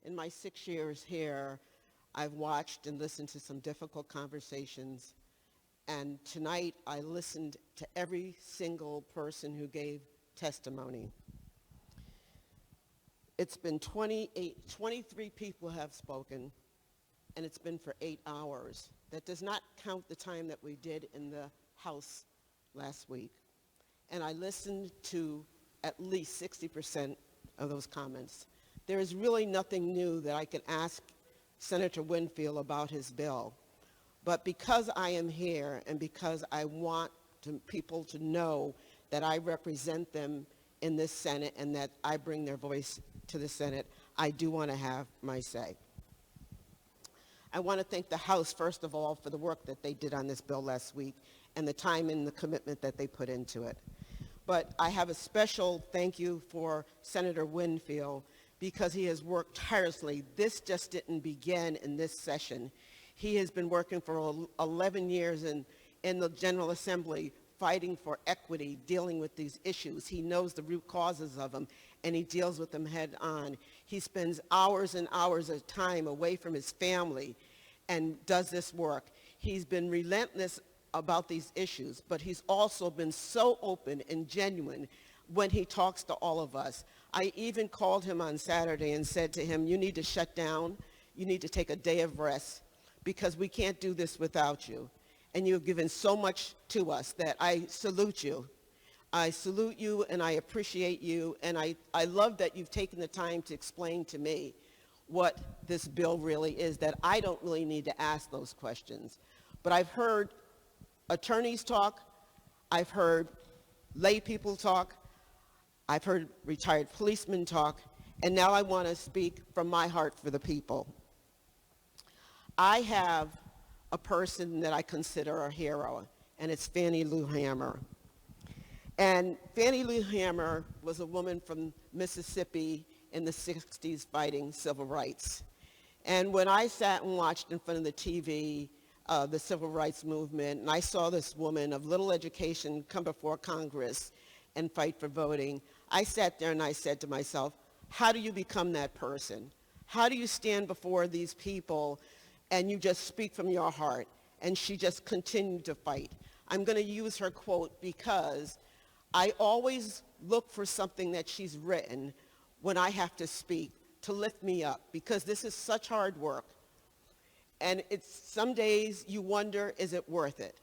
In my 6 years here, I've watched and listened to some difficult conversations, and tonight I listened to every single person who gave testimony. It's been 23 people have spoken, and it's been for 8 hours. That does not count the time that we did in the House last week. And I listened to at least 60% of those comments. There is really nothing new that I can ask Senator Winfield about his bill. But because I am here and because I want people to know that I represent them in this Senate and that I bring their voice to the Senate, I do want to have my say. I want to thank the House, first of all, for the work that they did on this bill last week and the time and the commitment that they put into it. But I have a special thank you for Senator Winfield because he has worked tirelessly. This just didn't begin in this session. He has been working for 11 years in the General Assembly fighting for equity, dealing with these issues. He knows the root causes of them, and he deals with them head on. He spends hours and hours of time away from his family and does this work. He's been relentless about these issues, but he's also been so open and genuine when he talks to all of us. I even called him on Saturday and said to him, you need to shut down, you need to take a day of rest, because we can't do this without you. And you've given so much to us that I salute you. I salute you and I appreciate you, and I love that you've taken the time to explain to me what this bill really is, that I don't really need to ask those questions. But I've heard attorneys talk, I've heard lay people talk, I've heard retired policemen talk, and now I want to speak from my heart for the people. I have a person that I consider a hero, and it's Fannie Lou Hamer. And Fannie Lou Hamer was a woman from Mississippi in the 60s fighting civil rights. And when I sat and watched in front of the TV, the civil rights movement, and I saw this woman of little education come before Congress and fight for voting, I sat there and I said to myself, how do you become that person? How do you stand before these people and you just speak from your heart? And she just continued to fight. I'm going to use her quote because I always look for something that she's written when I have to speak to lift me up, because this is such hard work. And it's some days you wonder, is it worth it?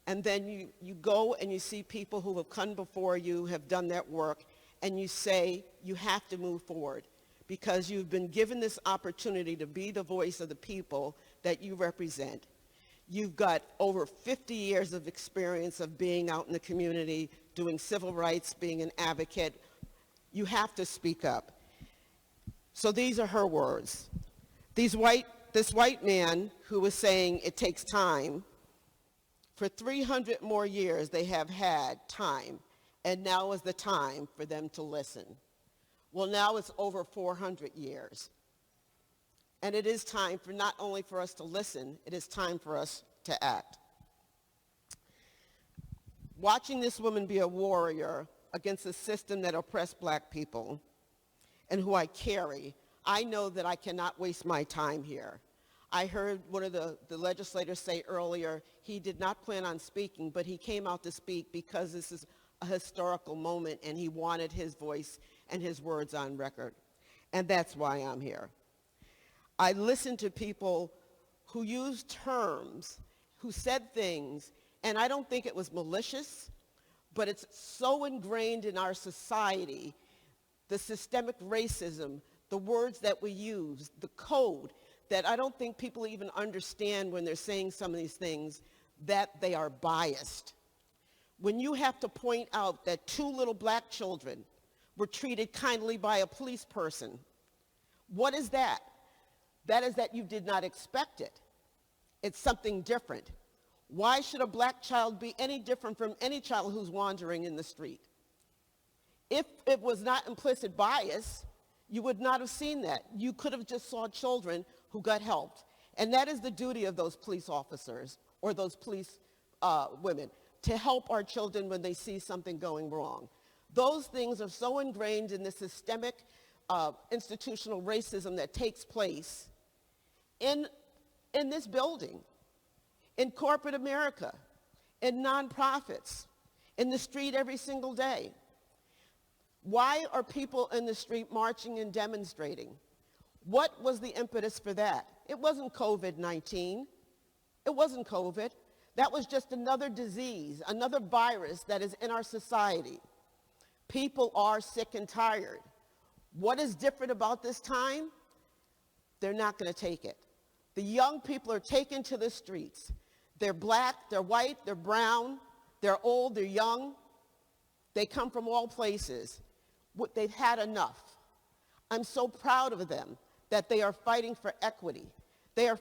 And then you go and you see people who have come before you, have done that work, and you say you have to move forward because you've been given this opportunity to be the voice of the people that you represent. You've got over 50 years of experience of being out in the community, doing civil rights, being an advocate. You have to speak up. So these are her words. This white man who was saying it takes time, for 300 more years they have had time, and now is the time for them to listen. Well, now it's over 400 years. And it is time for not only for us to listen, it is time for us to act. Watching this woman be a warrior against a system that oppressed black people and who I carry, I know that I cannot waste my time here. I heard one of the legislators say earlier he did not plan on speaking, but he came out to speak because this is a historical moment and he wanted his voice and his words on record. And that's why I'm here. I listened to people who used terms, who said things, and I don't think it was malicious, but it's so ingrained in our society, the systemic racism, the words that we use, the code, that I don't think people even understand when they're saying some of these things, that they are biased. When you have to point out that 2 little black children were treated kindly by a police person, what is that? That is that you did not expect it. It's something different. Why should a black child be any different from any child who's wandering in the street? If it was not implicit bias, you would not have seen that. You could have just saw children who got helped. And that is the duty of those police officers or those police women, to help our children when they see something going wrong. Those things are so ingrained in the systemic institutional racism that takes place in this building, in corporate America, in nonprofits, in the street every single day. Why are people in the street marching and demonstrating? What was the impetus for that? It wasn't COVID-19. It wasn't COVID. That was just another disease, another virus that is in our society. People are sick and tired. What is different about this time? They're not going to take it. The young people are taken to the streets. They're black, they're white, they're brown, they're old, they're young. They come from all places. They've had enough. I'm so proud of them that they are fighting for equity. They are